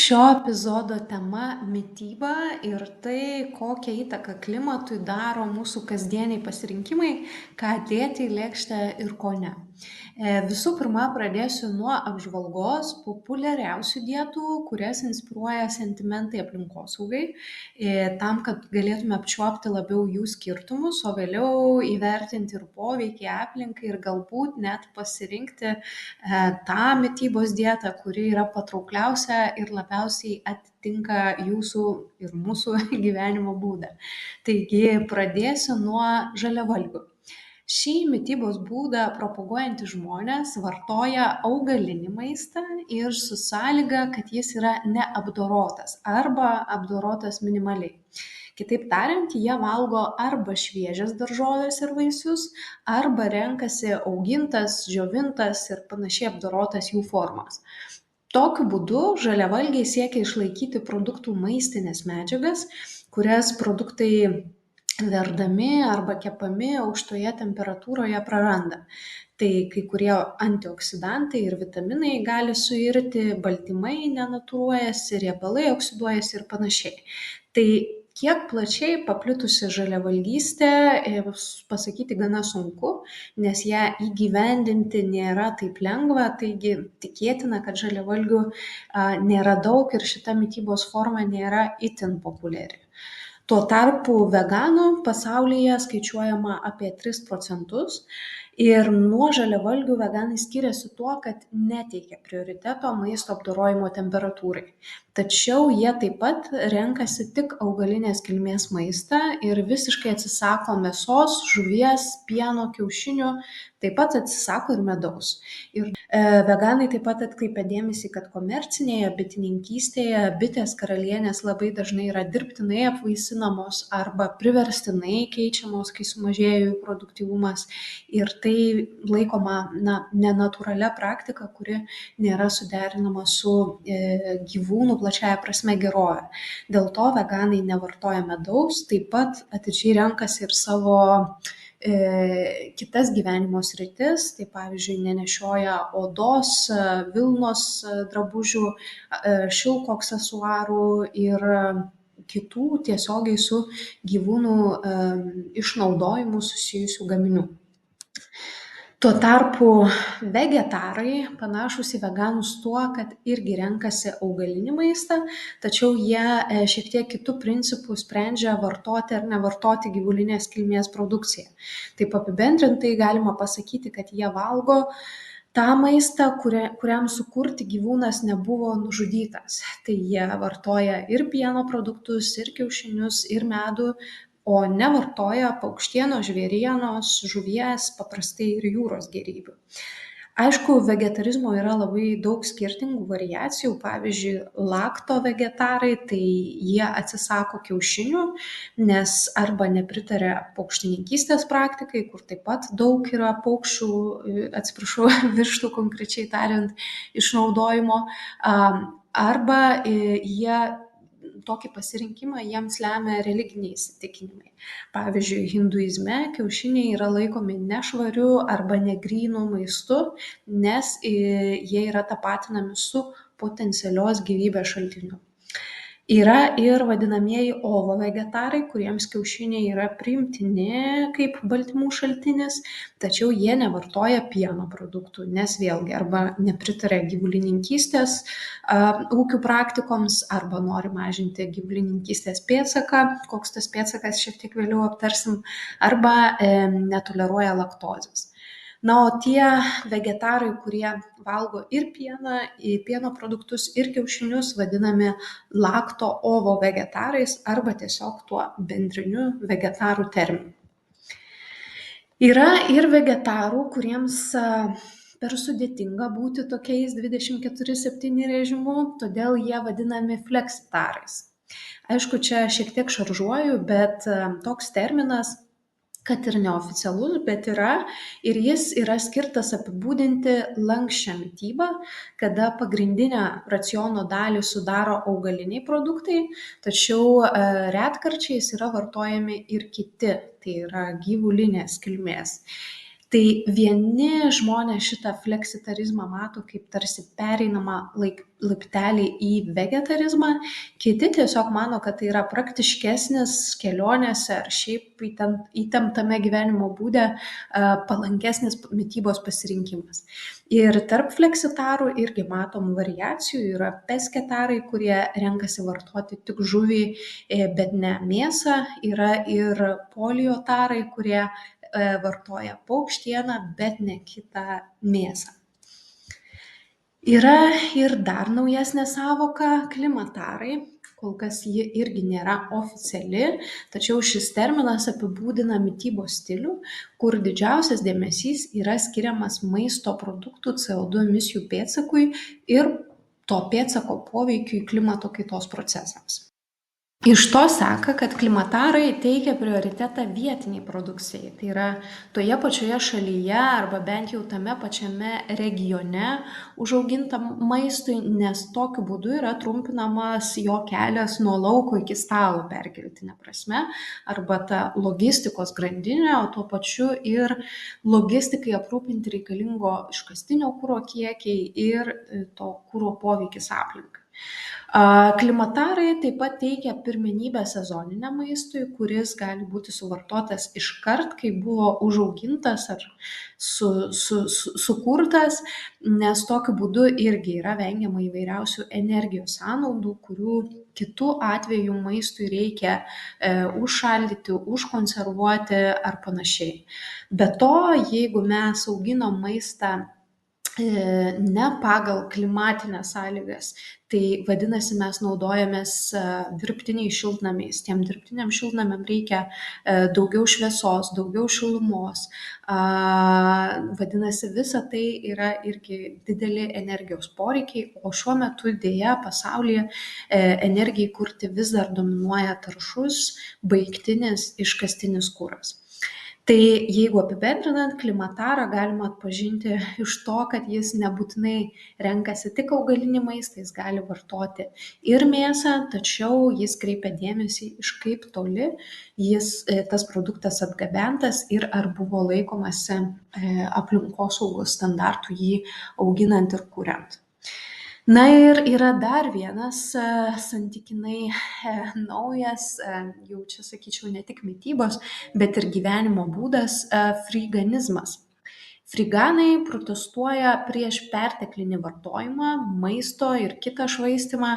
Šio epizodo tema - mityba ir tai, kokią įtaką klimatui daro mūsų kasdieniai pasirinkimai, ką dėti į lėkštę ir ko ne. Visų pirma, pradėsiu nuo apžvalgos populiariausių dietų, kurias inspiruoja sentimentai aplinkosaugai, tam, kad galėtume apčiuopti labiau jų skirtumus, o vėliau įvertinti ir poveikį aplinkai ir galbūt net pasirinkti tą mitybos dietą, kuri yra patraukliausia ir labiausiai atitinka jūsų ir mūsų gyvenimo būdą. Taigi pradėsiu nuo žaliavalgių. Šį mitybos būdą propaguojantys žmonės vartoja augalinį maistą ir su sąlyga, kad jis yra neapdorotas arba apdorotas minimaliai. Kitaip tariant, jie valgo arba šviežias daržoves ir vaisius, arba renkasi augintas, džiovintas ir panašiai apdorotas jų formas. Tokiu būdu žaliavalgiai siekia išlaikyti produktų maistines medžiagas, kurias produktai verdami arba kepami aukštoje temperatūroje praranda. Tai kai kurie antioksidantai ir vitaminai gali suirti, baltymai nenatūruojasi, riebalai oksiduojasi ir panašiai. Tai kiek plačiai paplitusi žaliavalgystė, pasakyti gana sunku, nes ją įgyvendinti nėra taip lengva, taigi tikėtina, kad žaliavalgių nėra daug ir šita mitybos forma nėra itin populiari. Tuo tarpu veganų pasaulyje skaičiuojama apie 3% ir nuo žaliavalgių veganai skiriasi tuo, kad neteikia prioriteto maisto apdorojimo temperatūrai. Tačiau jie taip pat renkasi tik augalinės kilmės maistą ir visiškai atsisako mėsos, žuvies, pieno, kiaušinių, taip pat atsisako ir medaus. Ir veganai taip pat atkreipia dėmesį, kad komercinėje bitininkystėje bitės karalienės labai dažnai yra dirbtinai apvaisinamos arba priverstinai keičiamos, kai sumažėja jų produktyvumas. Ir tai laikoma nenatūralia praktika, kuri nėra suderinama su gyvūnų plačiaja prasme gerove. Dėl to veganai nevartoja medaus, taip pat atidžiai renkasi ir savo kitas gyvenimo sritis, tai pavyzdžiui nenešioja odos, vilnos drabužių, šilko aksesuarų ir kitų tiesiogiai su gyvūnų išnaudojimu susijusių gaminių. Tuo tarpu vegetarai panašūs į veganus tuo, kad irgi renkasi augalinį maistą, tačiau jie šiek tiek kitų principų sprendžia vartoti ar nevartoti gyvulinės kilmės produkciją. Taip apibendrintai galima pasakyti, kad jie valgo tą maistą, kuriam sukurti gyvūnas nebuvo nužudytas. Tai jie vartoja ir pieno produktus, ir kiaušinius, ir medų, o nevartoja paukštienos, žvėrienos, žuvies, paprastai ir jūros gėrybių. Aišku, vegetarizmo yra labai daug skirtingų variacijų, pavyzdžiui, lakto vegetarai, tai jie atsisako kiaušinių, nes arba nepritarė paukštininkystės praktikai, kur taip pat daug yra paukščių, vištų konkrečiai tariant, išnaudojimo, arba jie tokį pasirinkimą jiems lemia religiniai įsitikinimai. Pavyzdžiui, hinduizme kiaušiniai yra laikomi nešvariu arba negrynu maistu, nes jie yra tapatinami su potencialios gyvybės šaltiniu. Yra ir vadinamieji ovo vegetarai, kuriems kiaušiniai yra priimtini kaip baltymų šaltinis, tačiau jie nevartoja pieno produktų, nes vėlgi arba nepritarė gyvulininkystės ūkių praktikoms, arba nori mažinti gyvulininkystės pėdsaką, koks tas pėdsakas šiek tiek vėliau aptarsim, arba netoleruoja laktozės. O tie vegetarai, kurie valgo ir pieną, pieno produktus, ir kiaušinius, vadinami lakto ovo vegetarais arba tiesiog tuo bendriniu vegetarų terminu. Yra ir vegetarų, kuriems per sudėtinga būti tokiais 24/7 režimu, todėl jie vadinami fleksitarais. Aišku, čia šiek tiek šaržuoju, bet toks terminas, kad ir neoficialus, bet yra, ir jis yra skirtas apibūdinti lanksčią mitybą, kada pagrindinę raciono dalį sudaro augaliniai produktai, tačiau retkarčiais yra vartojami ir kiti, tai yra gyvulinės kilmės. Tai vieni žmonės šitą fleksitarizmą mato kaip tarsi pereinamą laiptelį į vegetarizmą, kiti tiesiog mano, kad tai yra praktiškesnis kelionėse ar šiaip įtemptame gyvenimo būde palankesnis mitybos pasirinkimas. Ir tarp fleksitarų irgi matom variacijų, yra pesketarai, kurie renkasi vartoti tik žuvį, bet ne mėsą, yra ir poliotarai, kurie vartoja paukštieną, bet ne kitą mėsą. Yra ir dar naujesnė sąvoka - klimatarai. Kol kas ji irgi nėra oficiali, tačiau šis terminas apibūdina mitybos stilių, kur didžiausias dėmesys yra skiriamas maisto produktų CO2 emisijų pėdsakui ir to pėdsako poveikiui klimato kaitos procesams. Iš to seka, kad klimatarai teikia prioritetą vietiniai produkcijai. Tai yra toje pačioje šalyje arba bent jau tame pačiame regione užaugintam maistui, nes tokiu būdu yra trumpinamas jo kelias nuo lauko iki stalo perkeltine prasme, arba ta logistikos grandinė, o tuo pačiu ir logistikai aprūpinti reikalingo iškastinio kuro kiekiai ir to kuro poveikis aplinkai. Klimatarai taip pat teikia pirmenybę sezoniniam maistui, kuris gali būti suvartotas iškart, kai buvo užaugintas ar sukurtas, nes tokiu būdu irgi yra vengiama įvairiausių energijos sąnaudų, kurių kitu atveju maistui reikia užšaldyti, užkonservuoti ar panašiai. Be to, jeigu mes auginam maistą ne pagal klimatines sąlygas, tai vadinasi mes naudojamės dirbtiniais šiltnamiais. Tiem dirbtiniam šiltnamiam reikia daugiau šviesos, daugiau šilumos. Vadinasi, visa tai yra irgi dideli energijos poreikiai, o šiuo metu dėja pasaulyje energijai kurti vis dar dominuoja taršus, baigtinis iškastinis kuras. Tai jeigu apibendrinant, klimatarą galima atpažinti iš to, kad jis nebūtinai renkasi tik augalinį maistą, jis gali vartoti ir mėsą, tačiau jis kreipia dėmesį, iš kaip toli tas produktas atgabentas ir ar buvo laikomasi aplinkosaugos standartų jį auginant ir kuriant. Na ir yra dar vienas santykinai naujas, jau čia sakyčiau, ne tik mitybos, bet ir gyvenimo būdas - friganizmas. Friganai protestuoja prieš perteklinį vartojimą, maisto ir kitą švaistymą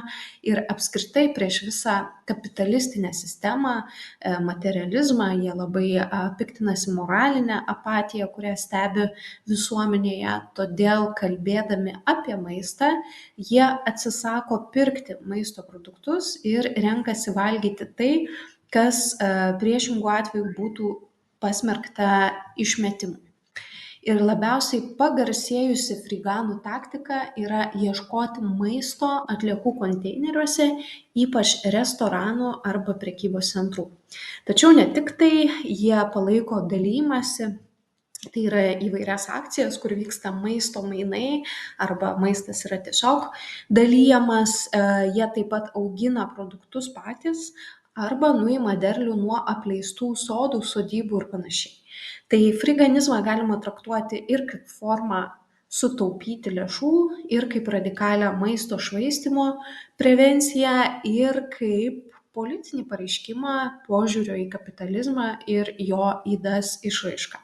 ir apskritai prieš visą kapitalistinę sistemą, materializmą. Jie labai piktinasi moralinę apatiją, kurią stebi visuomenėje. Todėl, kalbėdami apie maistą, jie atsisako pirkti maisto produktus ir renkasi valgyti tai, kas priešingų atveju būtų pasmerkta išmetimui. Ir labiausiai pagarsėjusi friganų taktika yra ieškoti maisto atliekų konteineriuose, ypač restoranų arba prekybos centrų. Tačiau ne tik tai, jie palaiko dalymąsi. Tai yra įvairias akcijas, kur vyksta maisto mainai arba maistas yra tiesiog dalyjamas. Jie taip pat augina produktus patys arba nuima derlių nuo apleistų sodų, sodybų ir panašiai. Tai friganizmą galima traktuoti ir kaip formą sutaupyti lėšų, ir kaip radikalią maisto švaistymo prevenciją, ir kaip politinį pareiškimą požiūrio į kapitalizmą ir jo ydas išraišką.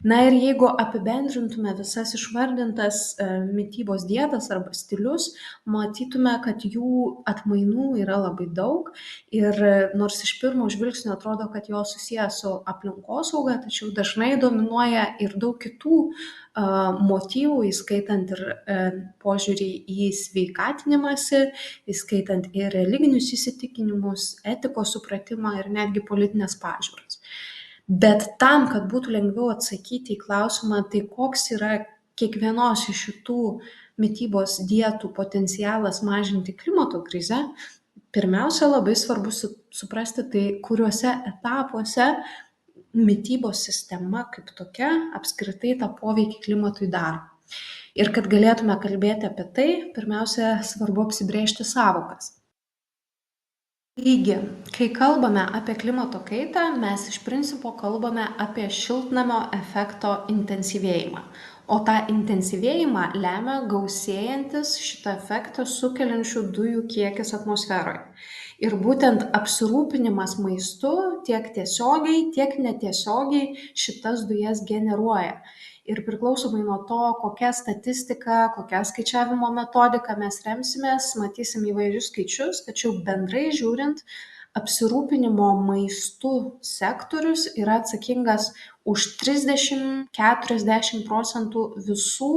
Na ir jeigu apibendrintume visas išvardintas mitybos dietas arba stilius, matytume, kad jų atmainų yra labai daug ir nors iš pirmo žvilgsnio atrodo, kad jos susijęs su aplinkosauga, tačiau dažnai dominuoja ir daug kitų motyvų, įskaitant ir požiūrį į sveikatinimąsi, įskaitant ir religinius įsitikinimus, etikos supratimą ir netgi politinės pažiūras. Bet tam, kad būtų lengviau atsakyti į klausimą, tai koks yra kiekvienos iš šitų mitybos dietų potencialas mažinti klimato krizę, pirmiausia, labai svarbu suprasti tai, kuriuose etapuose mitybos sistema kaip tokia apskritai tą poveikį klimatui daro. Ir kad galėtume kalbėti apie tai, pirmiausia, svarbu apsibrėžti sąvokas. Taigi, kai kalbame apie klimato kaitą, mes iš principo kalbame apie šiltnamio efekto intensyvėjimą. O tą intensyvėjimą lemia gausėjantis šitą efektą sukeliančių dujų kiekis atmosferoje. Ir būtent apsirūpinimas maistu tiek tiesiogiai, tiek netiesiogiai šitas dujas generuoja. Ir priklausomai nuo to, kokia statistika, kokia skaičiavimo metodika mes remsimės, matysim įvairius skaičius, tačiau bendrai žiūrint, apsirūpinimo maistu sektorius yra atsakingas už 30–40% visų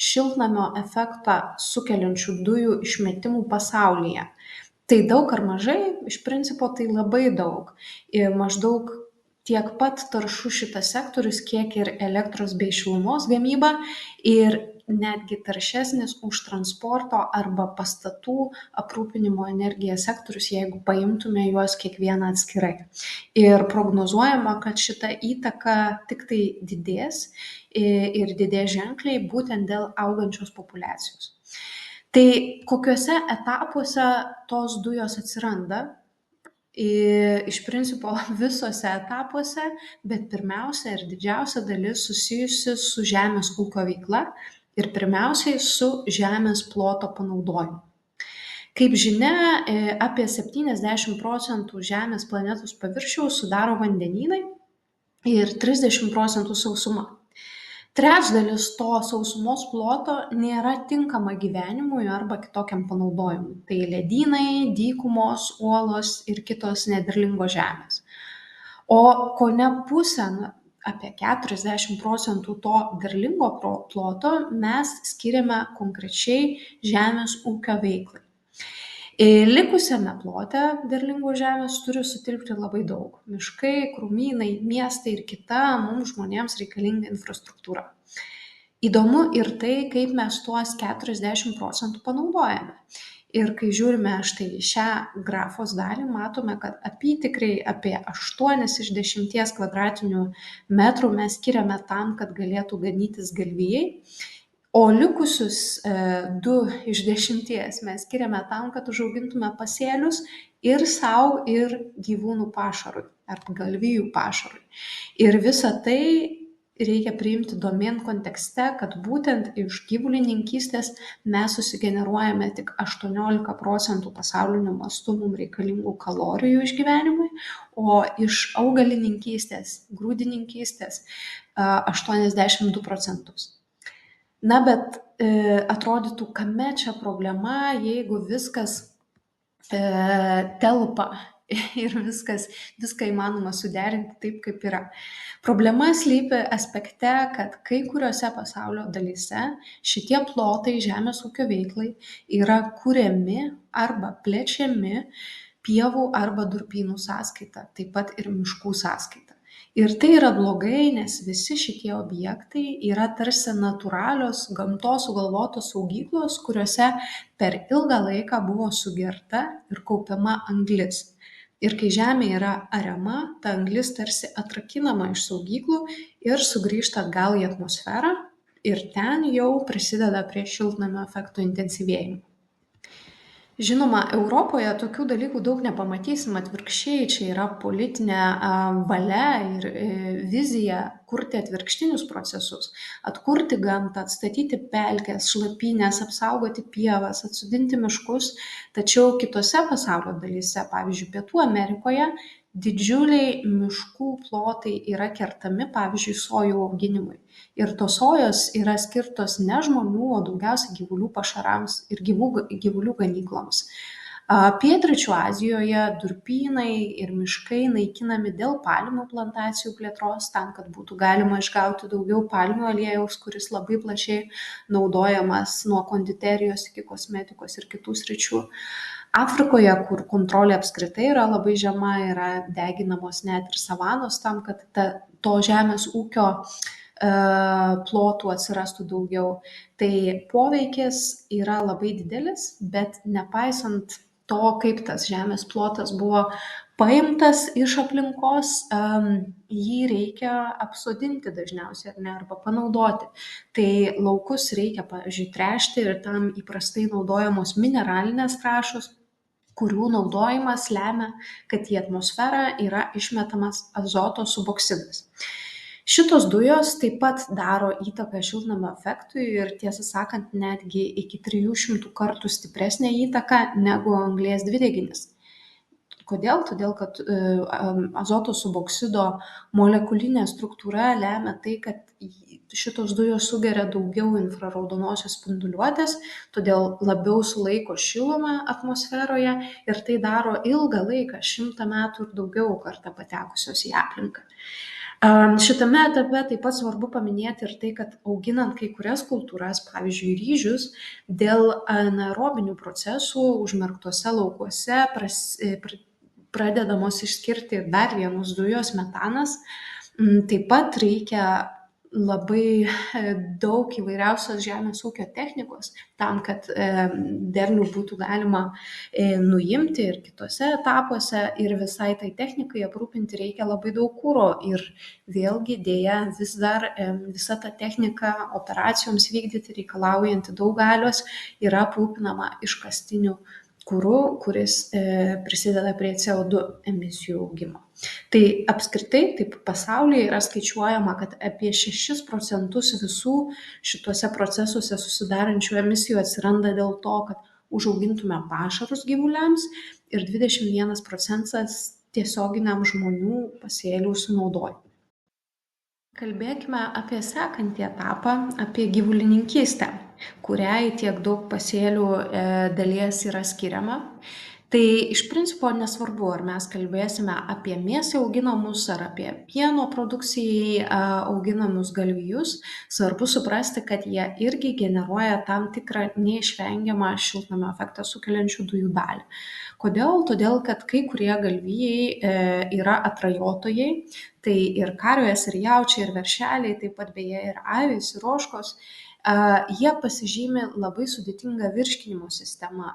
šiltnamio efektą sukeliančių dujų išmetimų pasaulyje. Tai daug ar mažai? Iš principo tai labai daug. Ir maždaug tiek pat taršus šitas sektorius, kiek ir elektros bei šilumos gamyba ir netgi taršesnis už transporto arba pastatų aprūpinimo energija sektorius, jeigu paimtume juos kiekvieną atskirai. Ir prognozuojama, kad šita įtaka tik tai didės ir didės ženkliai būtent dėl augančios populiacijos. Tai kokiuose etapuose tos dujos atsiranda? Iš principo visuose etapuose, bet pirmiausia ir didžiausia dalis susijusi su žemės ūkio veikla ir pirmiausiai su žemės ploto panaudojimu. Kaip žinia, apie 70% žemės planetos paviršiaus sudaro vandenynai ir 30% sausuma. Trečdalis to sausumos ploto nėra tinkama gyvenimui arba kitokiam panaudojimui. Tai ledynai, dykumos, uolos ir kitos nederlingos žemės. O kone pusę, apie 40% to derlingo ploto mes skiriame konkrečiai žemės ūkio veiklai. Likusiame plote derlingos žemės turi sutilpti labai daug. Miškai, krūmynai, miestai ir kita mums žmonėms reikalinga infrastruktūra. Įdomu ir tai, kaip mes tuos 40% panaudojame. Ir kai žiūrime štai šią grafos dalį, matome, kad apytikriai apie 8 iš 10 kvadratinių metrų mes skiriame tam, kad galėtų ganytis galvijai. O likusius 2 iš 10 mes skiriame tam, kad užaugintume pasėlius ir sau, ir gyvūnų pašarui, ar galvijų pašarui. Ir visą tai reikia priimti domėn kontekste, kad būtent iš gyvulininkystės mes susigeneruojame tik 18% pasauliniu mastu mums reikalingų kalorijų išgyvenimui, o iš augalininkystės, grūdininkystės 82%. Na, bet atrodytų, kame čia problema, jeigu viskas telpa ir viską įmanoma suderinti taip, kaip yra. Problema slypi aspekte, kad kai kuriuose pasaulio dalyse šitie plotai žemės ūkio veiklai yra kuriami arba plečiami pievų arba durpynų sąskaita, taip pat ir miškų sąskaita. Ir tai yra blogai, nes visi šitie objektai yra tarsi natūralios gamtos sugalvotos saugyklos, kuriuose per ilgą laiką buvo sugerta ir kaupiama anglis. Ir kai žemė yra ariama, ta anglis tarsi atrakinama iš saugyklų ir sugrįžta atgal į atmosferą ir ten jau prisideda prie šiltnamio efekto intensyvėjimo. Žinoma, Europoje tokių dalykų daug nepamatysim, atvirkščiai čia yra politinė valia ir vizija kurti atvirkštinius procesus, atkurti gamtą, atstatyti pelkes, šlapynes, apsaugoti pievas, atsodinti miškus, tačiau kitose pasaulio dalyse, pavyzdžiui, Pietų Amerikoje, didžiuliai miškų plotai yra kertami, pavyzdžiui, sojų auginimui. Ir tos sojos yra skirtos ne žmonių, o daugiausiai gyvulių pašarams ir gyvulių ganykloms. Pietryčių Azijoje durpynai ir miškai naikinami dėl palmių plantacijų plėtros, tam, kad būtų galima išgauti daugiau palmių aliejaus, kuris labai plačiai naudojamas nuo konditerijos iki kosmetikos ir kitų sričių. Afrikoje, kur kontrolė apskritai yra labai žema, yra deginamos net ir savanos tam, kad to žemės ūkio plotų atsirastų daugiau. Tai poveikis yra labai didelis, bet nepaisant to, kaip tas žemės plotas buvo paimtas iš aplinkos, jį reikia apsodinti dažniausiai, ar ne, arba panaudoti. Tai laukus reikia, pavyzdžiui, tręšti ir tam įprastai naudojamos mineralinės trąšos. kurių naudojimas lemia, kad į atmosferą yra išmetamas azoto suboksidas. Šitos dujos taip pat daro įtaką šiltnamio efektui ir, tiesą sakant, netgi iki 300 kartų stipresnę įtaką negu anglies dvideginis. Kodėl? Todėl, kad azoto suboksido molekulinė struktūra lemia tai, kad šitos dujos sugeria daugiau infraraudonosios spinduliuotės, todėl labiau sulaiko šilumą atmosferoje ir tai daro ilgą laiką, 100 metų ir daugiau kartą patekusios į aplinką. Šitame etape taip pat svarbu paminėti ir tai, kad auginant kai kurias kultūras, pavyzdžiui, ryžius, dėl anaerobinių procesų užmerktuose laukuose pradedamos išskirti dar vienos dujos - metanas. Taip pat reikia labai daug įvairiausios žemės ūkio technikos tam, kad derlių būtų galima nuimti ir kitose etapuose, ir visai tai technikai aprūpinti reikia labai daug kuro. Ir vėlgi dėja vis dar visa ta technika operacijoms vykdyti reikalaujanti daug galios yra aprūpinama iškastiniu kuru, kuris prisideda prie CO2 emisijų augimo. Tai apskritai, taip pasaulyje yra skaičiuojama, kad apie 6% visų šituose procesuose susidarančių emisijų atsiranda dėl to, kad užaugintume pašarus gyvuliams, ir 21% tiesioginiam žmonių pasėlių sunaudojimui. Kalbėkime apie sekantį etapą, apie gyvulininkystę, kuriai tiek daug pasėlių dalies yra skiriama. Tai iš principo nesvarbu, ar mes kalbėsime apie mėsai auginamus ar apie pieno produkcijai auginamus galvijus, svarbu suprasti, kad jie irgi generuoja tam tikrą neišvengiamą šiltnamio efektą sukeliančių dujų dalį. Kodėl? Todėl, kad kai kurie galvijai yra atrajotojai, tai ir karvės, ir jaučiai, ir veršeliai, taip pat beje ir avys, ir ožkos, jie pasižymi labai sudėtinga virškinimo sistema.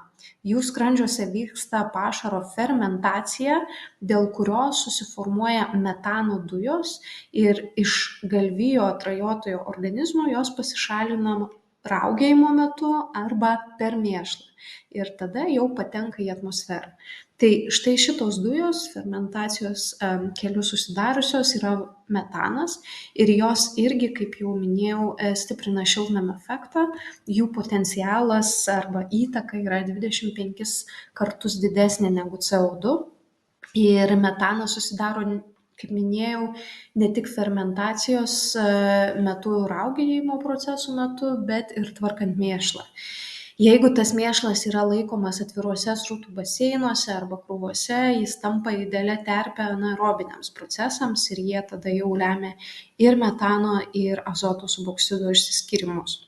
Jų skrandžiuose vyksta pašaro fermentacija, dėl kurios susiformuoja metano dujos ir iš galvijo atrajotojo organizmo jos pasišalina raugėjimo metu arba per mėšlą. Ir tada jau patenka į atmosferą. Tai štai šitos dujos fermentacijos keliu susidariusios yra metanas ir jos irgi, kaip jau minėjau, stiprina šiltnamio efektą. Jų potencialas arba įtaka yra 25 kartus didesnė negu CO2. Ir metanas susidaro, kaip minėjau, ne tik fermentacijos metu, raugėjimo procesų metu, bet ir tvarkant mėšlą. Jeigu tas mėšlas yra laikomas atviruose srutų baseinuose arba krūvose, jis tampa idealia terpe anaerobiniams procesams ir jie tada jau lemia ir metano, ir azoto suboksido išsiskyrimus.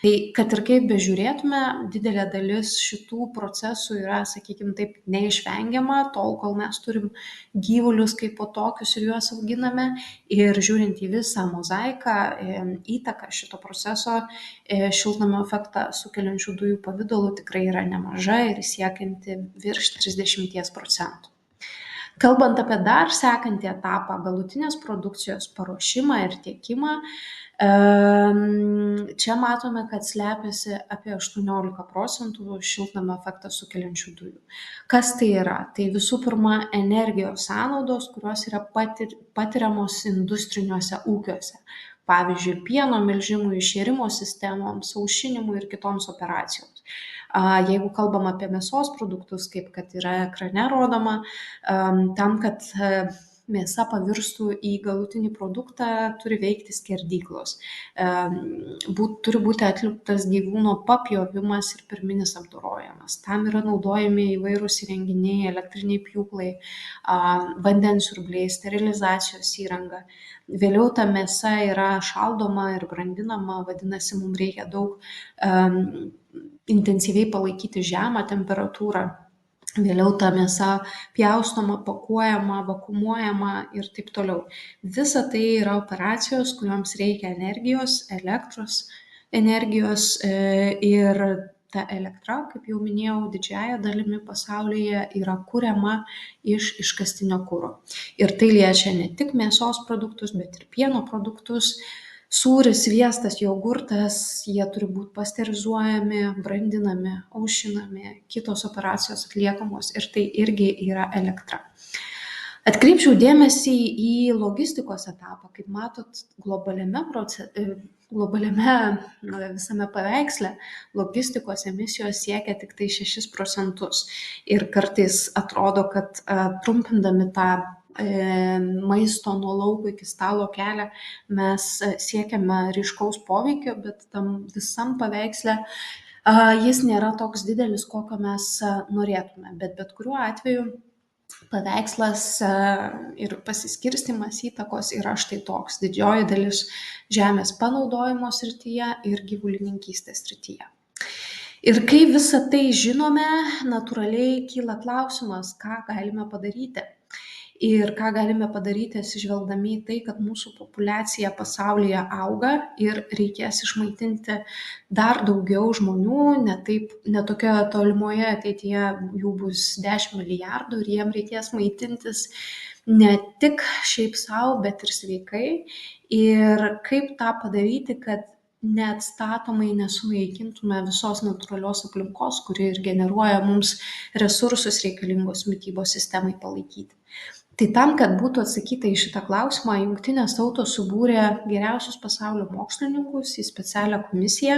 Tai kad ir kaip bežiūrėtume, didelė dalis šitų procesų yra, sakykime taip, neišvengiama, tol kol mes turim gyvulius kaip po tokius ir juos auginame. Ir žiūrint į visą mozaiką, įtaka šito proceso šiltnamio efektą sukeliančių dujų pavidalu tikrai yra nemaža ir siekianti virš 30%. Kalbant apie dar sekantį etapą, galutinės produkcijos paruošimą ir tiekimą, čia matome, kad slepiasi apie 18% šiltnamio efektą sukeliančių dujų. Kas tai yra? Tai visų pirma energijos sąnaudos, kurios yra patiriamos industriniuose ūkiuose. Pavyzdžiui, pieno melžimui, šėrimo sistemoms, aušinimui ir kitoms operacijoms. Jeigu kalbam apie mėsos produktus, kaip kad yra ekrane rodoma, tam, kad mėsa pavirstų į galutinį produktą, turi veikti skerdyklos. Turi būti atliktas gyvūno papjovimas ir pirminis apdorojimas. Tam yra naudojami įvairūs įrenginiai, elektriniai pjūklai, vandens siurbliai, sterilizacijos įranga. Vėliau ta mėsa yra šaldoma ir brandinama, vadinasi, mums reikia daug intensyviai palaikyti žemą temperatūrą. Vėliau ta mėsa pjaustoma, pakuojama, vakuumuojama ir taip toliau. Visa tai yra operacijos, kurioms reikia energijos, elektros energijos ir ta elektra, kaip jau minėjau, didžiąja dalimi pasaulyje yra kuriama iš iškastinio kuro. Ir tai liečia ne tik mėsos produktus, bet ir pieno produktus, Sūris, sviestas, jogurtas, jie turi būti pasterizuojami, brandinami, aušinami, kitos operacijos atliekamos ir tai irgi yra elektra. Atkreipčiau dėmesį į logistikos etapą. Kaip matot, globaliame visame paveiksle logistikos emisijos siekia tik tai 6%. Ir kartais atrodo, kad trumpindami tą maisto nuo lauko iki stalo kelią mes siekiame ryškaus poveikio, bet tam visam paveiksle jis nėra toks didelis, kokio mes norėtume. Bet kuriuo atveju paveikslas ir pasiskirstymas įtakos yra štai toks. Didžioji dalis žemės panaudojimo srityje ir gyvulininkystės srityje. Ir kai visą tai žinome, natūraliai kyla klausimas, ką galime padaryti. Ir ką galime padaryti, atsižvelgdami į tai, kad mūsų populiacija pasaulyje auga ir reikės išmaitinti dar daugiau žmonių, ne tokioje tolimoje ateityje jų bus 10 milijardų ir jiem reikės maitintis ne tik šiaip savo, bet ir sveikai. Ir kaip tą padaryti, kad neatstatomai nesunaikintume visos natūralios aplinkos, kuri ir generuoja mums resursus reikalingus mitybos sistemai palaikyti. Tai tam, kad būtų atsakyta į šitą klausimą, Jungtinės tautos subūrė geriausius pasaulio mokslininkus į specialią komisiją,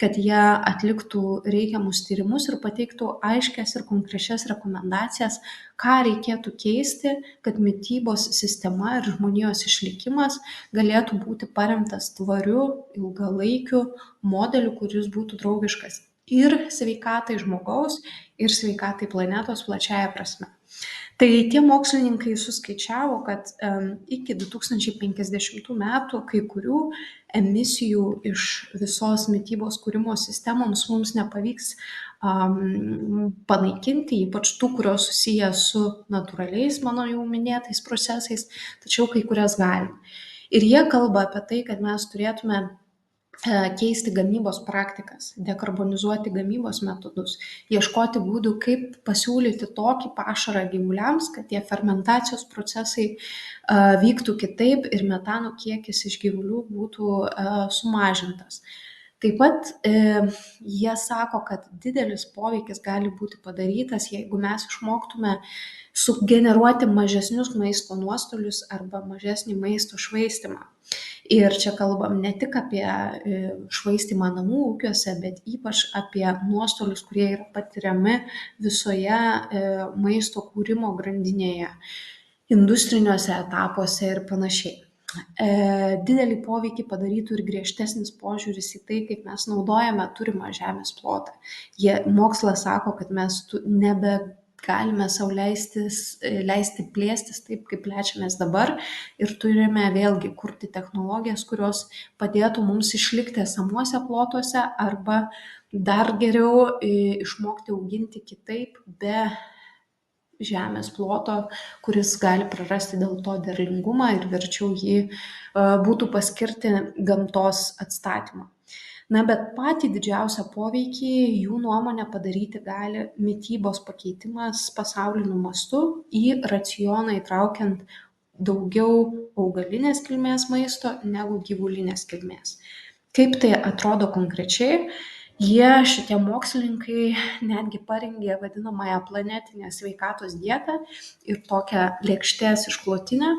kad jie atliktų reikiamus tyrimus ir pateiktų aiškias ir konkrečias rekomendacijas, ką reikėtų keisti, kad mitybos sistema ir žmonijos išlikimas galėtų būti paremtas tvariu, ilgalaikiu modeliu, kuris būtų draugiškas ir sveikatai žmogaus, ir sveikatai planetos plačiaja prasme. Tai tie mokslininkai suskaičiavo, kad iki 2050 metų kai kurių emisijų iš visos mitybos kūrimo sistemoms mums nepavyks panaikinti, ypač tų, kurios susiję su natūraliais, mano jau minėtais procesais, tačiau kai kurias galim. Ir jie kalba apie tai, kad mes turėtume keisti gamybos praktikas, dekarbonizuoti gamybos metodus, ieškoti būdų, kaip pasiūlyti tokį pašarą gyvuliams, kad tie fermentacijos procesai vyktų kitaip ir metano kiekis iš gyvulių būtų sumažintas. Taip pat jie sako, kad didelis poveikis gali būti padarytas, jeigu mes išmoktume sugeneruoti mažesnius maisto nuostolius arba mažesnį maisto švaistimą. Ir čia kalbam ne tik apie švaistimą namų ūkiuose, bet ypač apie nuostolius, kurie yra patiriami visoje maisto kūrimo grandinėje, industriniuose etapuose ir panašiai. Didelį poveikį padarytų ir griežtesnis požiūris į tai, kaip mes naudojame turimą žemės plotą. Mokslas sako, kad mes nebegalime sau leisti plėstis taip, kaip plečiamės dabar ir turime vėlgi kurti technologijas, kurios padėtų mums išlikti esamuose plotuose arba dar geriau išmokti auginti kitaip be žemės ploto, kuris gali prarasti dėl to derlingumą ir verčiau jį būtų paskirti gamtos atstatymą. Bet patį didžiausią poveikį jų nuomonę padaryti gali mitybos pakeitimas pasauliniu mastu į racioną įtraukiant daugiau augalinės kilmės maisto negu gyvulinės kilmės. Kaip tai atrodo konkrečiai? Šitie mokslininkai netgi parengė vadinamąją planetinę sveikatos dietą ir tokią lėkštės išklotinę,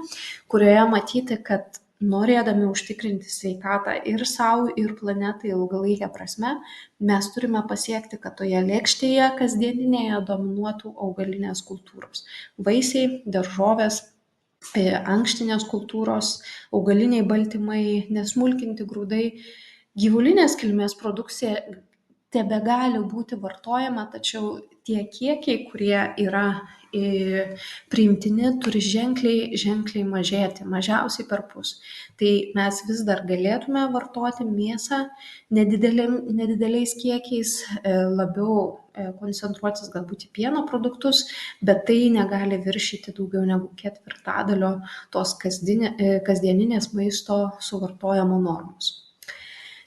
kurioje matyti, kad norėdami užtikrinti sveikatą ir savo, ir planetai ilgalaikę prasme, mes turime pasiekti, kad toje lėkštėje kasdieninėje dominuotų augalinės kultūros. Vaisiai, daržovės, ankštinės kultūros, augaliniai baltymai, nesmulkinti grūdai. Gyvulinės kilmės produkcija tebegali būti vartojama, tačiau tie kiekiai, kurie yra priimtini, turi ženkliai mažėti, mažiausiai perpus. Tai mes vis dar galėtume vartoti mėsą nedideliais kiekiais, labiau koncentruotis galbūt į pieno produktus, bet tai negali viršyti daugiau negu 1/4 tos kasdieninės maisto suvartojimo normos.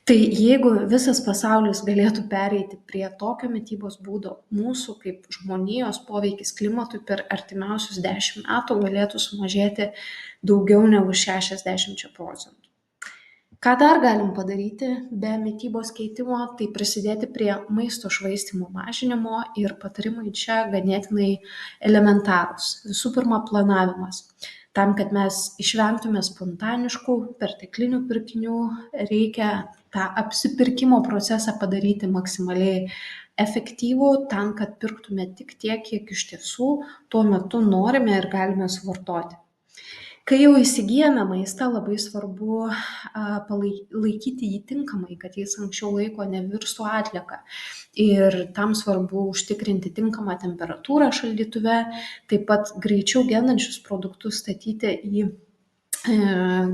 Tai jeigu visas pasaulis galėtų pereiti prie tokio mitybos būdo, mūsų kaip žmonijos poveikis klimatui per artimiausius 10 metų galėtų sumažėti daugiau negu 60%. Ką dar galim padaryti be mitybos keitimo, tai prisidėti prie maisto švaistymo mažinimo ir patarimai čia ganėtinai elementarūs. Visų pirma, planavimas. Tam, kad mes išvengtume spontaniškų, perteklinių pirkinių, reikia tą apsipirkimo procesą padaryti maksimaliai efektyvų, tam, kad pirktume tik tiek, kiek iš tiesų tuo metu norime ir galime suvartoti. Kai jau įsigyjame maistą, labai svarbu laikyti jį tinkamai, kad jis anksčiau laiko nevirstų atlieka. Ir tam svarbu užtikrinti tinkamą temperatūrą šaldytuve, taip pat greičiau gendančius produktus statyti į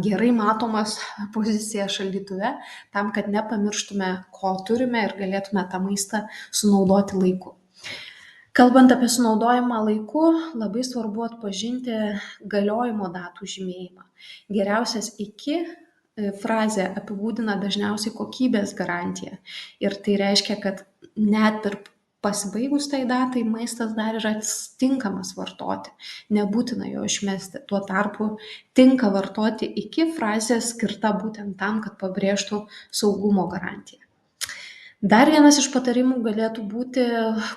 gerai matomas pozicijas šaldytuve, tam, kad nepamirštume, ko turime ir galėtume tą maistą sunaudoti laiku. Kalbant apie sunaudojimą laiku, labai svarbu atpažinti galiojimo datų žymėjimą. Geriausias iki frazė apibūdina dažniausiai kokybės garantiją. Ir tai reiškia, kad net ir pasibaigus tai datai maistas dar yra tinkamas vartoti. Nebūtina jo išmesti. Tuo tarpu tinka vartoti iki frazė skirta būtent tam, kad pabrėžtų saugumo garantiją. Dar vienas iš patarimų galėtų būti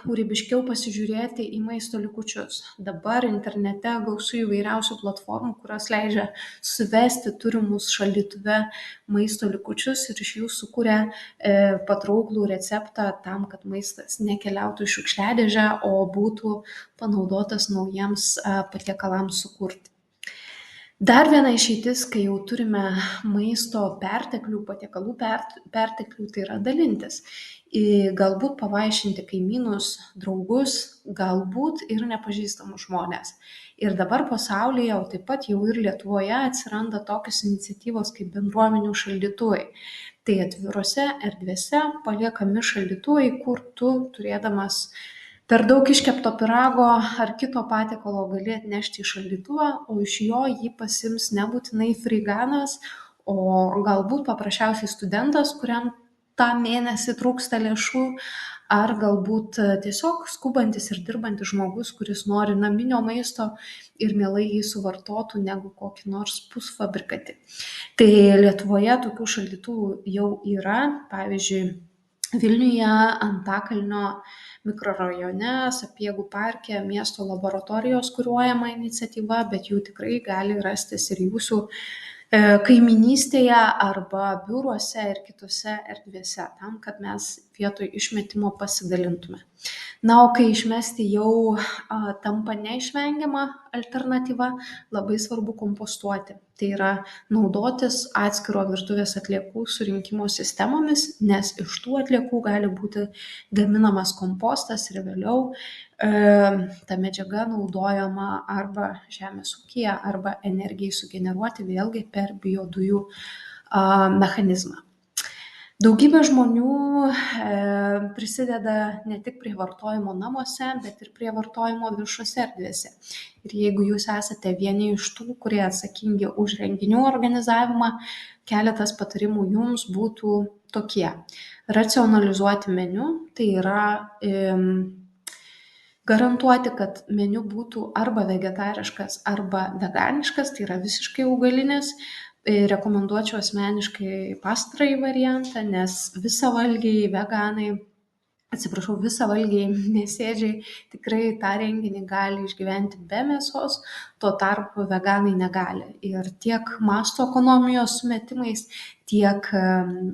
kūrybiškiau pasižiūrėti į maisto likučius. Dabar internete gausu įvairiausių platformų, kurios leidžia suvesti turimus šaldytuve maisto likučius ir iš jų sukuria patrauklų receptą tam, kad maistas nekeliautų į šiukšliadėžę, o būtų panaudotas naujiems patiekalams sukurti. Dar viena išeitis, kai jau turime maisto perteklių, patiekalų perteklių, tai yra dalintis. Galbūt pavaišinti kaimynus, draugus, galbūt ir nepažįstamus žmonės. Ir dabar pasaulyje, o taip pat jau ir Lietuvoje atsiranda tokios iniciatyvos kaip bendruomenių šaldytuvai. Tai atvirose erdvėse paliekami šaldytuvai, kur tu turėdamas per daug iškepto pyrago ar kito patiekalo gali atnešti į šaldytuvą, o iš jo jį pasiims nebūtinai friganas, o galbūt paprasčiausiai studentas, kuriam tą mėnesį trūksta lėšų, ar galbūt tiesiog skubantis ir dirbantis žmogus, kuris nori naminio maisto ir mielai jį suvartotų negu kokį nors pusfabrikatį. Tai Lietuvoje tokių šaldytuvų jau yra, pavyzdžiui, Vilniuje, Antakalnio mikrorajone, Sapiegų parke, miesto laboratorijos kuruojama iniciatyva, bet jų tikrai gali rastis ir jūsų kaiminystėje arba biuruose ir kitose erdvėse, tam, kad mes vietoj išmetimo pasidalintume. Na, o kai išmesti jau tampa neišvengiama alternatyva, labai svarbu kompostuoti. Tai yra naudotis atskiro virtuvės atliekų surinkimo sistemomis, nes iš tų atliekų gali būti gaminamas kompostas ir vėliau ta medžiaga naudojama arba žemės ūkyje, arba energijai sugeneruoti vėlgi per biodujų mechanizmą. Daugybė žmonių prisideda ne tik prie vartojimo namuose, bet ir prie vartojimo viešose erdvėse. Ir jeigu jūs esate vieni iš tų, kurie atsakingi už renginių organizavimą, keletas patarimų jums būtų tokie. Racionalizuoti meniu, tai yra garantuoti, kad meniu būtų arba vegetariškas, arba veganiškas, tai yra visiškai augalinis. Rekomenduočiau asmeniškai pastarąjį variantą, nes visavalgiai veganai, visavalgiai mėsėdžiai tikrai tą renginį gali išgyventi be mėsos, tuo tarpu veganai negali. Ir tiek masto ekonomijos sumetimais, tiek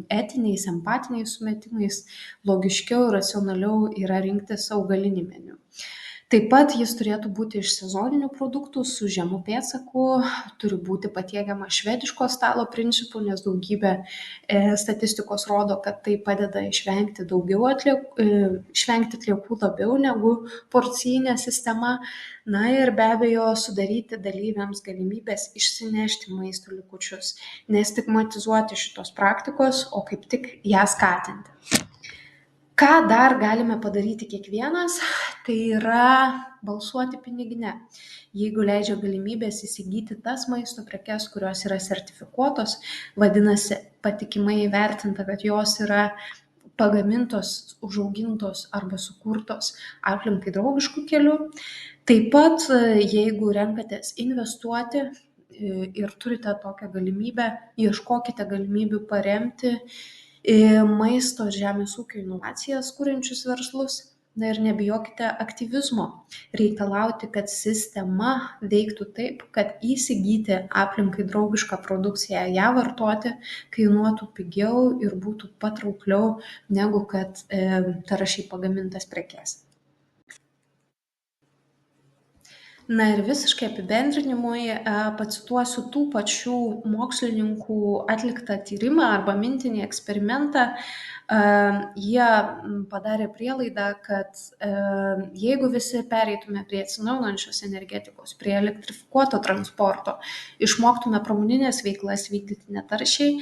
etiniais, empatiniais sumetimais logiškiau ir racionaliau yra rinktis augalinį meniu. Taip pat jis turėtų būti iš sezoninių produktų su žemu pėdsaku, turi būti patiekiama švediško stalo principu, nes daugybė statistikos rodo, kad tai padeda išvengti atliekų labiau negu porcijinė sistema. Na ir be abejo sudaryti dalyviams galimybės išsinešti maisto likučius, nestigmatizuoti šitos praktikos, o kaip tik ją skatinti. Ką dar galime padaryti kiekvienas, tai yra balsuoti pinigine. Jeigu leidžia galimybės įsigyti tas maisto prekes, kurios yra sertifikuotos, vadinasi patikimai įvertinta, kad jos yra pagamintos, užaugintos arba sukurtos aplinkai draugišku keliu. Taip pat, jeigu renkatės investuoti, ir turite tokią galimybę, ieškokite galimybių paremti maisto ir žemės ūkio inovacijas kuriančius verslus. Na ir nebijokite aktyvizmo, reikalauti, kad sistema veiktų taip, kad įsigyti aplinkai draugišką produkciją, ją vartoti kainuotų pigiau ir būtų patraukliau negu kad taršiai pagamintas prekes. Na ir visiškai apibendrinimui pacituosiu tų pačių mokslininkų atliktą tyrimą arba mintinį eksperimentą. Jie padarė prielaidą, kad jeigu visi pereitume prie atsinaujinančios energetikos, prie elektrifikuoto transporto, išmoktume pramoninės veiklas vykdyti netaršiai,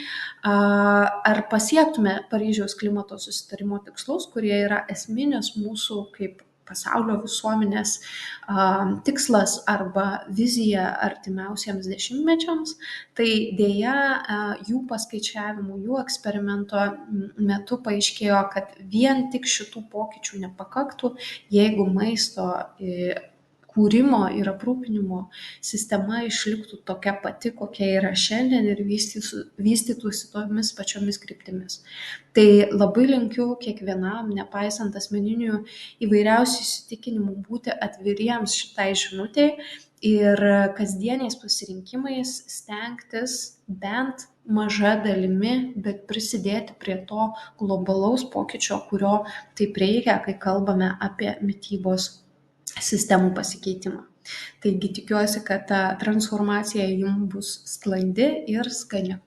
ar pasiektume Paryžiaus klimato susitarimo tikslus, kurie yra esminis mūsų kaip pasaulio visuomenės tikslas arba vizija artimiausiems dešimtmečiams, tai dėja jų paskaičiavimų, jų eksperimento metu paaiškėjo, kad vien tik šitų pokyčių nepakaktų, jeigu maisto kūrimo ir aprūpinimo sistema išliktų tokia pati, kokia yra šiandien ir vystytųsi tomis pačiomis kryptimis. Tai labai linkiu kiekvienam, nepaisant asmeninių įvairiausių įsitikinimų, būti atviriems šitai žinutei ir kasdieniais pasirinkimais stengtis bent maža dalimi, bet prisidėti prie to globalaus pokyčio, kurio taip reikia, kai kalbame apie mitybos sistemų pasikeitimą. Taigi tikiuosi, kad ta transformacija jums bus sklandi ir skani.